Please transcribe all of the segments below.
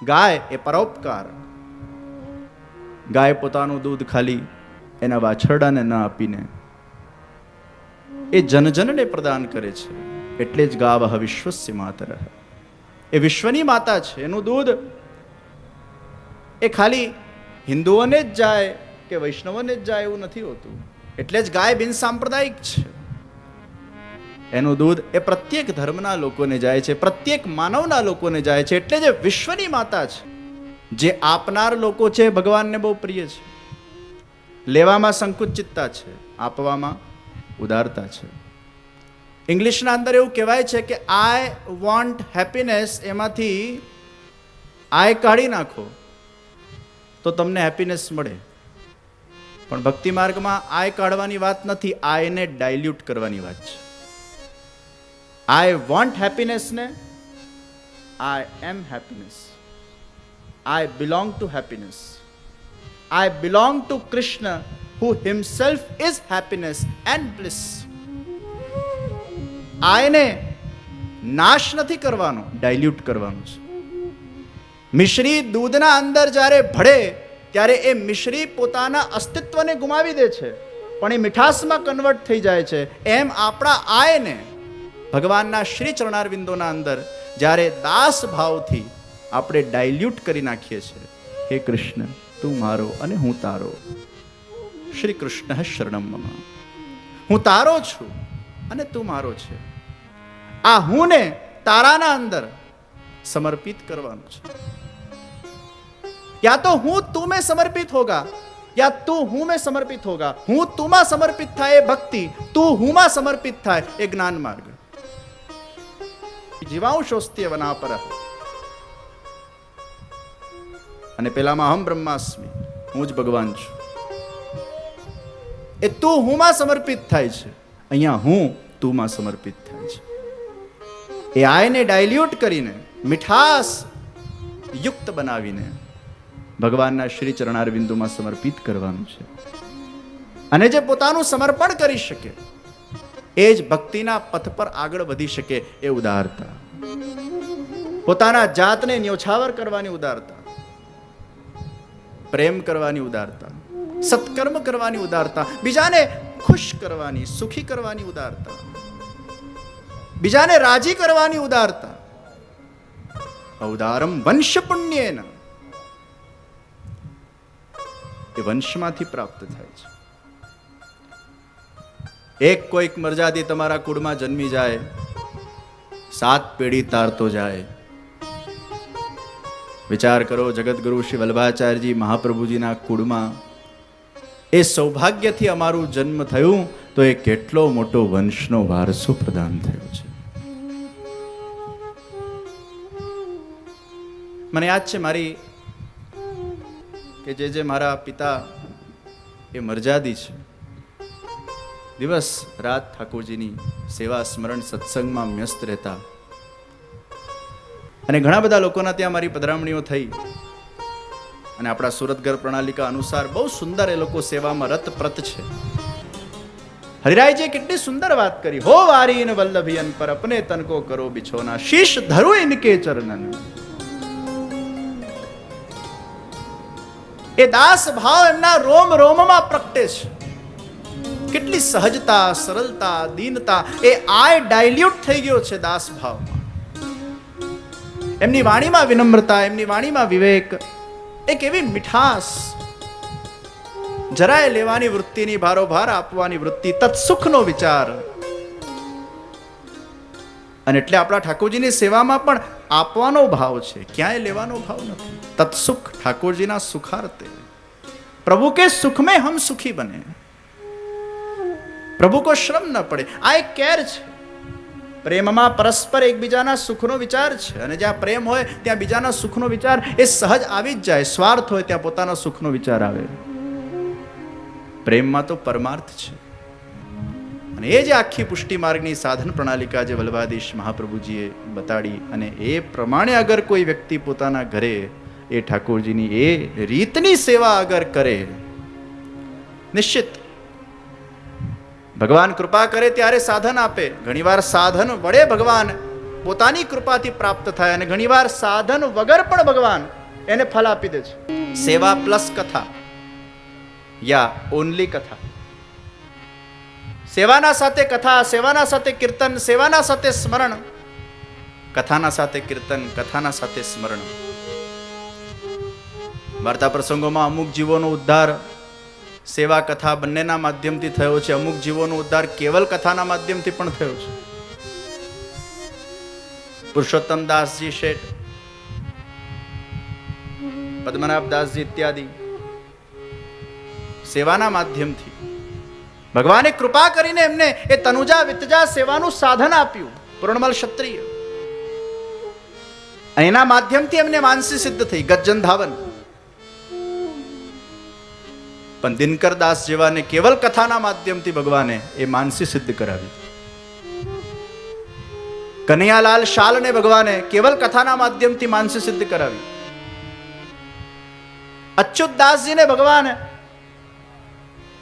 ગાય એ પરોપકાર. ગાય પોતાનું દૂધ ખાલી એના વાછરડાને ન આપીને એ જનજનને પ્રદાન કરે છે. એટલે જ ગાવઃ વિશ્વસ્ય માતરઃ, એ વિશ્વની માતા છે. એનું દૂધ એ ખાલી હિન્દુઓને જ જાય કે વૈષ્ણવોને જ જાય એવું નથી હોતું. એટલે જ ગાય બિન સાંપ્રદાયિક છે. એનું દૂધ એ પ્રત્યેક ધર્મના લોકોને જાય છે, પ્રત્યેક માનવના લોકોને જાય છે. એટલે જે વિશ્વની માતા છે, જે આપનાર લોકો છે ભગવાનને બહુ પ્રિય છે. લેવામાં સંકુચિતતા છે, આપવામાં ઉદારતા છે. ઇંગ્લિશના અંદર એવું કહેવાય છે કે આઈ વોન્ટ હેપીનેસ, એમાંથી આઈ કાઢી નાખો તો તમને હેપીનેસ મળે. પણ ભક્તિ માર્ગમાં આઈ કાઢવાની વાત નથી, આઈને ડાયલ્યુટ કરવાની વાત છે. આઈ વોન્ટ હેપીનેસ ને I am happiness, I belong to happiness, I belong to Krishna who himself is happiness and bliss. આઈને નાશ નથી કરવાનો, ડાયલ્યુટ કરવાનું છે. મિશ્રી દૂધના અંદર જ્યારે ભળે ત્યારે એ મિશ્રી પોતાના અસ્તિત્વને ગુમાવી દે છે, પણ એ મીઠાસમાં કન્વર્ટ થઈ જાય છે. એમ આપણા આયને ભગવાનના શ્રી ચરણારવિંદોના અંદર જ્યારે દાસ ભાવથી આપણે ડાયલ્યુટ કરી નાખીએ છીએ, હે કૃષ્ણ તું મારો અને હું તારો, શ્રી કૃષ્ણ શરણમ મમ, હું તારો છું અને તું મારો છે. આ હું ને તારાના અંદર સમર્પિત કરવાનું છે. યા તો હું તું મેં સમર્પિત હોગા, યા તું હું મેં સમર્પિત હોગા. હું તુમાં સમર્પિત થાય એ ભક્તિ, તું હુંમાં સમર્પિત થાય એ જ્ઞાન માર્ગ. જીવાંશોસ્ત્ય વના પર, અને પેલામાં અહમ બ્રહ્માસ્મિ, હું જ ભગવાન છું. એ તું હુંમાં સમર્પિત થાય છે, અહીંયા હું તુંમાં સમર્પિત થાય છે. એ આયને ડાયલ્યુટ કરીને મીઠાસ યુક્ત બનાવીને ભગવાનના શ્રી ચરણારવિંદોમાં સમર્પિત કરવાનું છે. અને જે પોતાનું સમર્પણ કરી શકે એ જ ભક્તિના પથ પર આગળ વધી શકે. એ ઉદારતા, પોતાના જાતને ન્યોછાવર કરવાની ઉદારતા, પ્રેમ કરવાની ઉદારતા, સત્કર્મ કરવાની ઉદારતા, બીજાને ખુશ કરવાની, સુખી કરવાની ઉદારતા, બીજાને રાજી કરવાની ઉદારતા. ઔદારમ વંશ પુણ્યેન, એ વંશમાંથી પ્રાપ્ત થાય છે. એક કોઈક મરજાદી તમારા કુળમાં જન્મી જાય, 7 પેઢી તારતો જાય. વિચાર કરો, જગતગુરુ શ્રી વલ્લભાચાર્યજી મહાપ્રભુજીના કુળમાં એ સૌભાગ્યથી અમારું જન્મ થયું તો એ કેટલો મોટો વંશનો વારસો પ્રદાન થયો છે. મને યાદ છે મારી કે જે મારા પિતા એ મરજાદી છે, દિવસ રાત ઠાકોરજીની સેવા સ્મરણ સત્સંગમાં વ્યસ્ત રહેતા. અને ઘણા બધા લોકોના ત્યાં મારી પધરામણીઓ થઈ. અને આપણા સુરતગર પ્રણાલિકા અનુસાર બહુ સુંદર એ લોકો સેવામાં રતપ્રત છે. હરિરાયજીએ કેટલી સુંદર વાત કરી. હો વારી ઇન વલ્લભિયન પર અપને તન કો કરો બિછોના, શીશ ધરો ઇનકે ચરણન. એ દાસ ભાવ એમના રોમ રોમમાં પ્રગટે છે. કેટલી સહજતા, સરળતા, દીનતા. એ આય ડાયલ્યુટ થઈ ગયો છે દાસ ભાવમાં. એમની વાણીમાં વિનમ્રતા, એમની વાણીમાં વિવેક, એક એવી મીઠાસ, જરાય લેવાની વૃત્તિની ભારોભાર આપવાની વૃત્તિ, તત્સુખનો વિચાર. અને એટલે આપણા ઠાકોરજીની સેવામાં પણ આપવાનો ભાવ છે, ક્યાંય લેવાનો ભાવ નથી. તત્સુખ ઠાકોરજીના સુખાર્તે. પ્રભુ કે સુખ में हम सुखी बने, પ્રભુ કો શ્રમ ન પડે. આ એક કેર છે. પ્રેમમાં પરસ્પર એકબીજાના સુખનો વિચાર છે. અને જ્યાં પ્રેમ હોય ત્યાં બીજાના સુખનો વિચાર એ સહજ આવી જ જાય. સ્વાર્થ હોય ત્યાં પોતાના સુખનો વિચાર આવે. પ્રેમમાં તો પરમાર્થ છે. અને એ જે આખી પુષ્ટિ માર્ગની સાધન પ્રણાલિકા જે વલ્લભાધીશ મહાપ્રભુજીએ બતાડી, અને એ પ્રમાણે અગર કોઈ વ્યક્તિ પોતાના ઘરે એ ઠાકોરજીની એ રીતની સેવા અગર કરે, નિશ્ચિત ભગવાન કૃપા કરે ત્યારે સાધન આપે. ઘણીવાર સાધન વડે ભગવાન પોતાની કૃપાથી પ્રાપ્ત થાય. અને ઘણીવાર સાધન વગર પણ ભગવાન એને ફળ આપી દે છે. સેવા પ્લસ કથા યા ઓનલી કથા. સેવાના સાથે કથા, સેવાના સાથે કીર્તન, સેવાના સાથે સ્મરણ, કથાના સાથે કીર્તન, કથાના સાથે સ્મરણ. વાર્તા પ્રસંગોમાં અમુક જીવોનો ઉદ્ધાર સેવા કથા બંનેના માધ્યમથી થયો છે. અમુક જીવોનો ઉદ્ધાર કેવલ કથાના માધ્યમથી પણ થયો છે. પુરુષોત્તમ દાસજી શેઠ, પદ્મનાભ દાસજી ઇત્યાદિ સેવાના માધ્યમથી ભગવાને કૃપા કરીને એમને એ તનુજા વિતજા સેવાનું સાધન આપ્યું. પૂર્ણમલ ક્ષત્રિય, એના માધ્યમથી એમને માનસી સિદ્ધ થઈ, ગજ્જન ધાવન. પણ દિનકર દાસ જેવાને કેવલ કથાના માધ્યમથી ભગવાને એ માનસી સિદ્ધ કરાવી. કનૈયાલાલ શાલને ભગવાને કેવલ કથાના માધ્યમથી માનસી સિદ્ધ કરાવી. અચ્યુત દાસજીને ભગવાન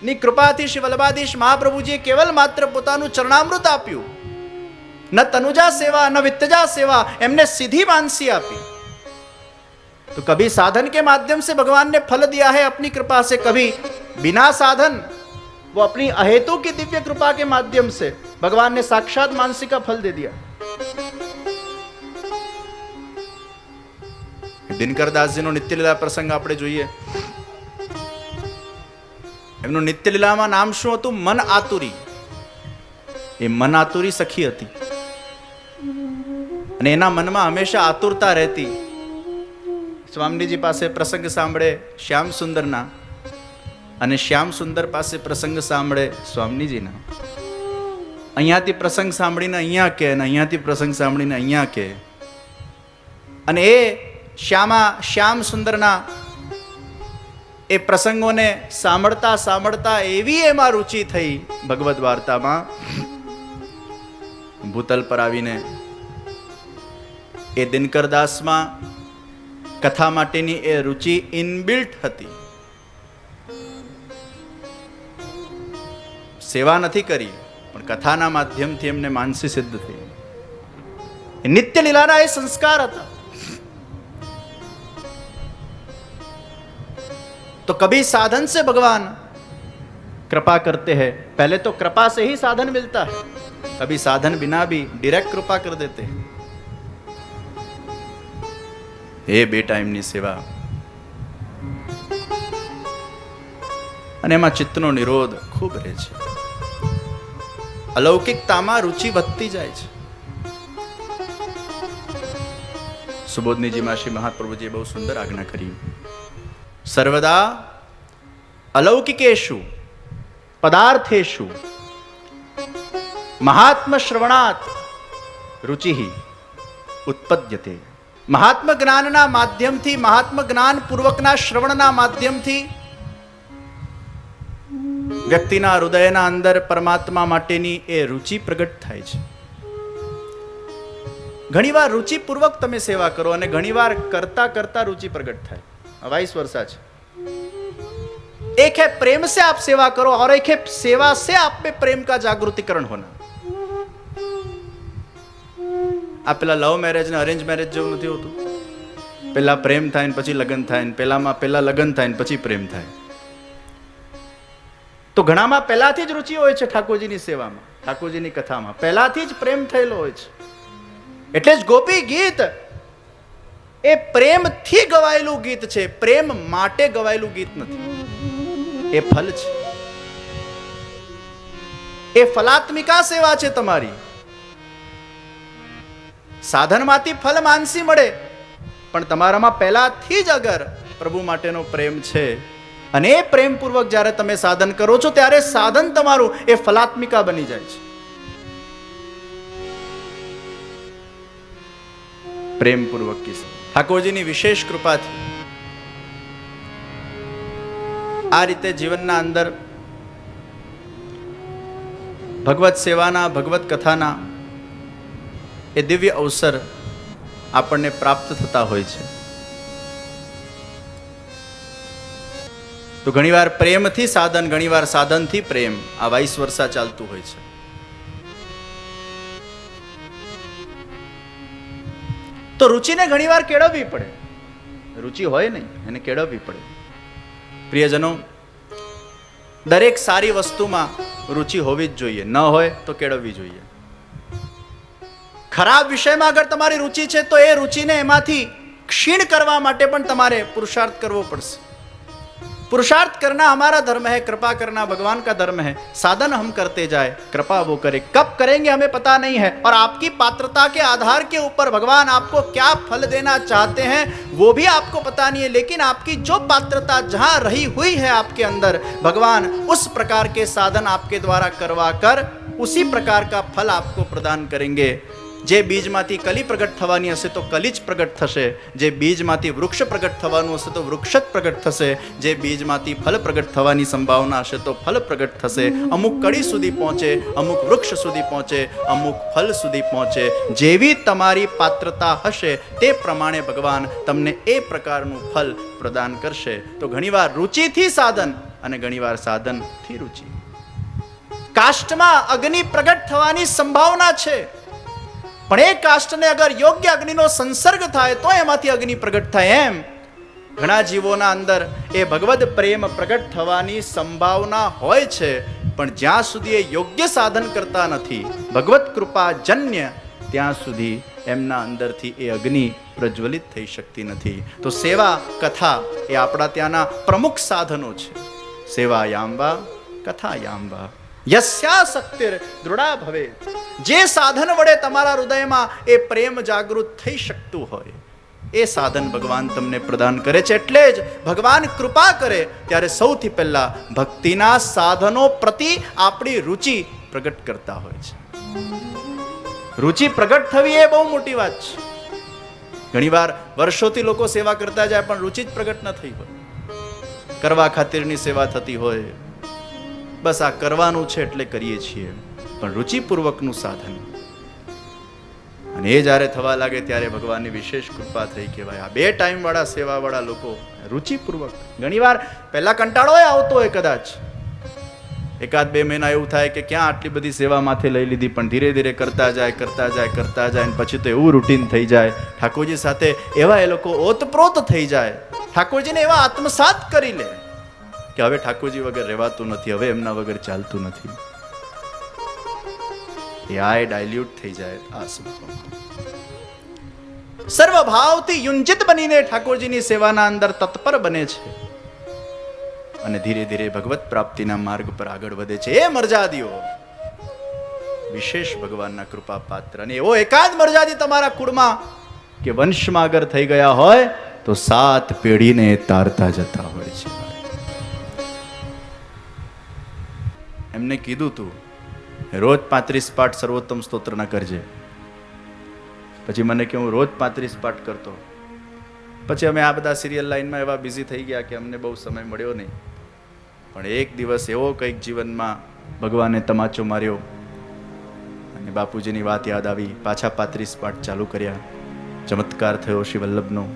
ની કૃપાથી શ્રી વલ્લભાધીશ મહાપ્રભુજીએ કેવલ માત્ર પોતાનું ચરણામૃત આપ્યું. ન તનુજા સેવા ન વિત્તજા સેવા, એમને સીધી मानसी આપી. तो कभी साधन के माध्यम से भगवान ने फल दिया है अपनी कृपा से, कभी बिना साधन वो अपनी अहेतु की दिव्य कृपा के माध्यम से भगवान ने साक्षात मानसी का फल दे दिया. દિનકર દાસજીનો નિત્યલીલા પ્રસંગ આપણે જોઈએ. એમનું નિત્યલીલામાં નામ શું હતું? મન આતુરી. એ મન આતુરી સખી હતી અને એના મનમાં હંમેશા આતુરતા રહેતી. સ્વામીજી પાસે પ્રસંગ સાંભળે શ્યામ સુંદરના, અને શ્યામ સુંદર પાસે પ્રસંગ સાંભળે સ્વામીજીના. અહીંયાથી પ્રસંગ સાંભળીને અહીંયા કે, અને અહીંયાથી પ્રસંગ સાંભળીને અહીંયા કે. અને એ શ્યામ સુંદરના એ પ્રસંગોને સાંભળતા સાંભળતા એવી એમાં રુચિ થઈ ભગવદ વાર્તામાં, ભૂતલ પર આવીને એ દિનકર દાસમાં કથા માટેની એ રુચિ ઇનબિલ્ટ હતી. સેવા નથી કરી, પણ કથાના માધ્યમથી એમને માનસી સિદ્ધ થઈ. નિત્ય લીલાના એ સંસ્કાર હતા. तो कभी साधन से भगवान कृपा करते हैं. पहले तो कृपा से ही साधन मिलता है, कभी साधन बिना भी डायरेक्ट कृपा कर देते हैं. એ બે ટાઈમની સેવા, અને એમાં ચિત્તનો નિરોધ ખૂબ રહે છે. અલૌકિકતામાં રુચિ વધતી જાય છે. સુબોધનીજીમાં શ્રી મહાપ્રભુજીએ બહુ સુંદર આજ્ઞા કરી. સર્વદા અલૌકિકેષુ પદાર્થેષુ મહાત્મ શ્રવણાત રુચિ ઉત્પદ્યતે. મહાત્મ જ્ઞાનના માધ્યમથી, મહાત્મ જ્ઞાન પૂર્વકના શ્રવણના માધ્યમથી વ્યક્તિના હૃદયના અંદર પરમાત્મા માટેની એ રુચિ પ્રગટ થાય છે. ઘણીવાર રુચિપૂર્વક તમે સેવા કરો અને ઘણીવાર કરતા કરતા રુચિ પ્રગટ થાય. वाइस वर्षा है. एक है प्रेम से आप सेवा करो और एक है सेवा से आप में प्रेम का जागृतिकरण होना. આ પેલા લવ મેરેજ ને અરેન્જ મેરેજ જેવું નથી હોતું. પેલા પ્રેમ થાય ને પછી લગ્ન થાય ને પેલા લગ્ન થાય ને પછી પ્રેમ થાય. તો ઘણામાં પહેલાથી જ રુચિ હોય છે ઠાકોરજીની સેવામાં, ઠાકોરજીની કથામાં પહેલાથી જ પ્રેમ થયેલો હોય છે. એટલે જ ગોપી ગીત એ પ્રેમથી ગવાયેલું ગીત છે, પ્રેમ માટે ગવાયેલું ગીત નથી. એ ફલ છે, એ ફલાત્મિકા સેવા છે તમારી. સાધનમાંથી ફલ માનસી મળે, પણ તમારામાં પહેલાથી જ અગર પ્રભુ માટેનો પ્રેમ છે અને એ પ્રેમપૂર્વક જ્યારે તમે સાધન કરો છો ત્યારે સાધન તમારું એ ફલાત્મિકા બની જાય છે. પ્રેમપૂર્વક કી ઠાકોરજીની વિશેષ કૃપાથી આ રીતે જીવનના અંદર ભગવત સેવાના, ભગવત કથાના એ દિવ્ય અવસર આપણને પ્રાપ્ત થતા હોય છે. તો ઘણીવાર પ્રેમથી સાધન, ઘણીવાર સાધનથી પ્રેમ, આ વાઇસ વર્ષા ચાલતું હોય છે. તો રુચિને ઘણીવાર કેળવવી પડે. રુચિ હોય નહીં, એને કેળવવી પડે. પ્રિયજનો, દરેક સારી વસ્તુમાં રુચિ હોવી જ જોઈએ, ન હોય તો કેળવવી જોઈએ. ખરાબ વિષયમાં અગર તમારી રુચિ છે તો એ રુચિને એમાંથી क्षीण કરવા માટે પણ તમારે પુરુષાર્થ કરવો પડશે. पुरुषार्थ करना हमारा धर्म है, कृपा करना भगवान का धर्म है. साधन हम करते जाए, कृपा वो करे. कब करेंगे हमें पता नहीं है, और आपकी पात्रता के आधार के ऊपर भगवान आपको क्या फल देना चाहते हैं वो भी आपको पता नहीं है. लेकिन आपकी जो पात्रता जहां रही हुई है आपके अंदर, भगवान उस प्रकार के साधन आपके द्वारा करवा कर उसी प्रकार का फल आपको प्रदान करेंगे. જે બીજમાંથી કલી પ્રગટ થવાની હશે તો કલી જ પ્રગટ થશે. જે બીજમાંથી વૃક્ષ પ્રગટ થવાનું હશે તો વૃક્ષ જ પ્રગટ થશે. જે બીજમાંથી ફલ પ્રગટ થવાની સંભાવના હશે તો ફલ પ્રગટ થશે. અમુક કળી સુધી પહોંચે, અમુક વૃક્ષ સુધી પહોંચે, અમુક ફલ સુધી પહોંચે. જેવી તમારી પાત્રતા હશે તે પ્રમાણે ભગવાન તમને એ પ્રકારનું ફલ પ્રદાન કરશે. તો ઘણીવાર રુચિથી સાધન અને ઘણીવાર સાધનથી રુચિ. કાષ્ટમાં અગ્નિ પ્રગટ થવાની સંભાવના છે, પણ એ કાષ્ટને અગર યોગ્ય અગ્નિનો સંસર્ગ થાય તો એમાંથી અગ્નિ પ્રગટ થાય. એમ ઘણા જીવોના અંદર એ ભગવદ પ્રેમ પ્રગટ થવાની સંભાવના હોય છે, પણ જ્યાં સુધી એ યોગ્ય સાધન કરતા નથી, ભગવત કૃપા જન્ય, ત્યાં સુધી એમના અંદરથી એ અગ્નિ પ્રજ્વલિત થઈ શકતી નથી. તો સેવા કથા એ આપણા ત્યાંના પ્રમુખ સાધનો છે. સેવા યાંબા, કથા યાંબા, યસ્યા શક્તિર દૃઢા ભવે. જે સાધન વડે તમારા હૃદયમાં એ પ્રેમ જાગૃત થઈ શકતું હોય એ સાધન ભગવાન તમને પ્રદાન કરે છે. એટલે જ ભગવાન કૃપા કરે ત્યારે સૌથી પહેલા ભક્તિના સાધનો પ્રતિ આપણી રુચિ પ્રગટ કરતા હોય છે. રુચિ પ્રગટ થવી એ બહુ મોટી વાત છે. ઘણીવાર વર્ષોથી લોકો સેવા કરતા જાય પણ રુચિ જ પ્રગટ ન થઈ હોય. કરવા ખાતરની સેવા થતી હોય, બસ આ કરવાનું છે એટલે કરીએ છીએ, પણ રુચિપૂર્વકનું સાધન. અને એ જ્યારે થવા લાગે ત્યારે ભગવાનની વિશેષ કૃપા થઈ કહેવાય. આ 2 ટાઈમ વાળા સેવા વાળા લોકો રુચિપૂર્વક. ઘણીવાર પહેલા કંટાળો આવતો હોય, કદાચ 1-2 મહિના એવું થાય કે ક્યાં આટલી બધી સેવા માથે લઈ લીધી, પણ ધીરે ધીરે કરતા જાય અને પછી તો એવું રૂટીન થઈ જાય. ઠાકોરજી સાથે એવા એ લોકો ઓતપ્રોત થઈ જાય, ઠાકોરજીને એવા આત્મસાત કરી લે કે હવે ઠાકોરજી વગર રહેવાતું નથી, હવે એમના વગર ચાલતું નથી. આ ડાયલ્યુટ થઈ જાય. આ સર્વભાવથી યુંજિત બનીને ઠાકોરજીની સેવાના અંદર તત્પર બને છે અને ધીરે ધીરે ભગવત પ્રાપ્તિના માર્ગ પર આગળ વધે છે. એ મર્યાદીઓ વિશેષ ભગવાનના કૃપા પાત્ર. અને એવો એકાદ મર્યાદી તમારા કુળમાં કે વંશમાં આગળ થઈ ગયા હોય તો 7 પેઢીને તારતા જતા હોય છે. એમને કીધું તું રોજ 35 પાઠ સર્વોત્તમ સ્તોત્રના કરજે. પછી મને કે હું રોજ 35 પાઠ કરતો. પછી અમે આ બધા સિરિયલ લાઈનમાં એવા બિઝી થઈ ગયા કે અમને બહુ સમય મળ્યો નહીં. પણ એક દિવસ એવો કંઈક જીવનમાં ભગવાને તમાચો માર્યો અને બાપુજીની વાત યાદ આવી. પાછા 35 પાઠ ચાલુ કર્યા. ચમત્કાર થયો શ્રી વલ્લભનો.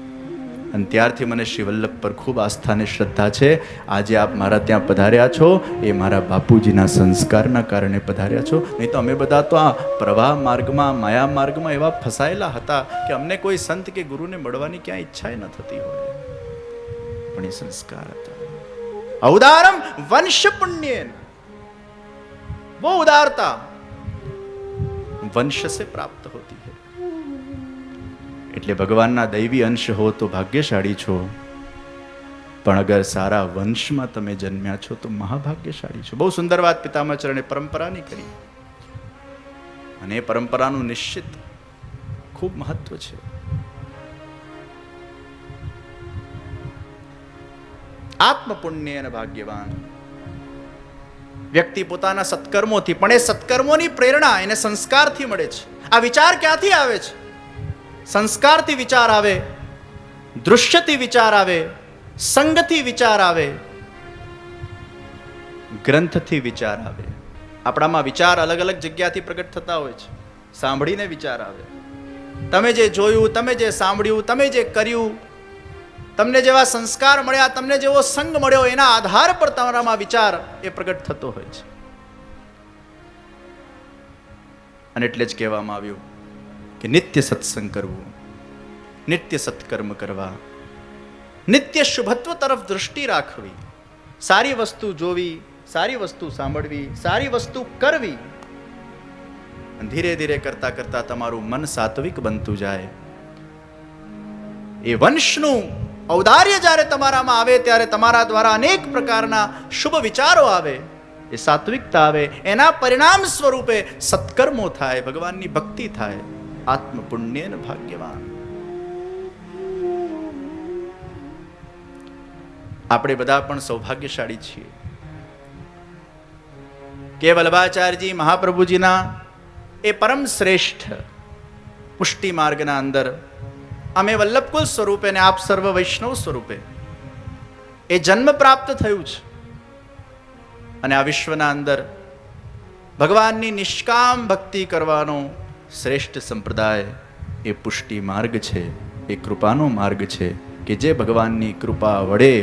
અને ત્યારથી મને શ્રી વલ્લભ પર ખૂબ આસ્થા અને શ્રદ્ધા છે. આજે આપ મારા ત્યાં પધાર્યા છો એ મારા બાપુજીના સંસ્કારના કારણે પધાર્યા છો. નહીં તો અમે બધા તો આ પ્રવાહ માર્ગમાં, માયા માર્ગમાં એવા ફસાયેલા હતા કે અમને કોઈ સંત કે ગુરુને મળવાની ક્યાં ઈચ્છા ન થતી હોય. પણ એ સંસ્કાર હતા. ઔદારમ વંશ પુણ્ય, वो उदारता वंश से प्राप्त होती है. એટલે ભગવાનના દૈવી અંશ હો તો ભાગ્યશાળી છો, પણ અગર સારા વંશમાં તમે જન્મ્યા છો તો મહાભાગ્યશાળી છો. બહુ સુંદર વાત પિતામહચરણે પરંપરાની કરી, અને એ પરંપરાનું નિશ્ચિત ખૂબ મહત્વ છે. આત્મપુણ્ય અને ભાગ્યવાન વ્યક્તિ પોતાના સત્કર્મોથી, પણ એ સત્કર્મોની પ્રેરણા એને સંસ્કારથી મળે છે. આ વિચાર ક્યાંથી આવે છે? સંસ્કારથી વિચાર આવે, દૃશ્યથી વિચાર આવે, સંગથી વિચાર આવે, ગ્રંથથી વિચાર આવે. આપણામાં વિચાર અલગ અલગ જગ્યાથી પ્રગટ થતા હોય છે. સાંભળીને વિચાર આવે. તમે જે જોયું, તમે જે સાંભળ્યું, તમે જે કર્યું, તમને જેવા સંસ્કાર મળ્યા, તમને જેવો સંગ મળ્યો, એના આધાર પર તમારામાં વિચાર એ પ્રગટ થતો હોય છે. અને એટલે જ કહેવામાં આવ્યું કે નિત્ય સત્સંગ કરવું, નિત્ય સત્કર્મ કરવા, નિત્ય શુભત્વ તરફ દૃષ્ટિ રાખવી, સારી વસ્તુ જોવી, સારી વસ્તુ સાંભળવી, સારી વસ્તુ કરવી. ધીરે ધીરે કરતા કરતા તમારું મન સાત્વિક બનતું જાય. એ વંશનું ઔદાર્ય જ્યારે તમારામાં આવે ત્યારે તમારા દ્વારા અનેક પ્રકારના શુભ વિચારો આવે, એ સાત્વિકતા આવે, એના પરિણામ સ્વરૂપે સત્કર્મો થાય, ભગવાનની ભક્તિ થાય. આત્મ પુણ્યેન ભાગ્યવાન. આપણે બધા પણ સૌભાગ્યશાળી છીએ કે વલ્લભાચાર્યજી મહાપ્રભુજીના એ પરમ શ્રેષ્ઠ પુષ્ટિ માર્ગના અંદર અમે વલ્લભકુલ સ્વરૂપે ને આપ સર્વ વૈષ્ણવ સ્વરૂપે એ જન્મ પ્રાપ્ત થયું છે. અને આ વિશ્વના અંદર ભગવાનની નિષ્કામ ભક્તિ કરવાનો શ્રેષ્ઠ સંપ્રદાય એ પુષ્ટિ માર્ગ છે, એ કૃપાનો માર્ગ છે કે જે ભગવાનની કૃપા વડે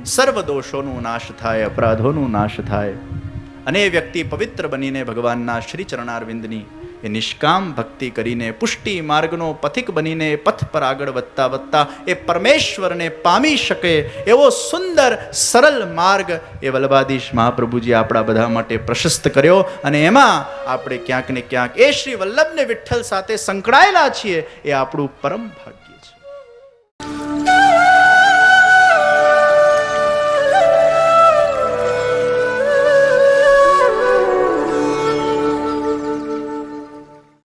સર્વ દોષોનો નાશ થાય, અપરાધોનો નાશ થાય અને એ વ્યક્તિ પવિત્ર બનીને ભગવાનના શ્રી ચરણારવિંદની એ નિષ્કામ ભક્તિ કરીને પુષ્ટિ માર્ગનો પથિક બનીને પથ પર આગળ વધતા વધતા એ પરમેશ્વરને પામી શકે એવો સુંદર સરળ માર્ગ એ વલ્લભાધીશ મહાપ્રભુજી આપણા બધા માટે પ્રશસ્ત કર્યો. અને એમાં આપણે ક્યાંક ને ક્યાંક એ શ્રી વલ્લભને વિઠ્ઠલ સાથે સંકળાયેલા છીએ, એ આપણું પરમ ભાગ્ય.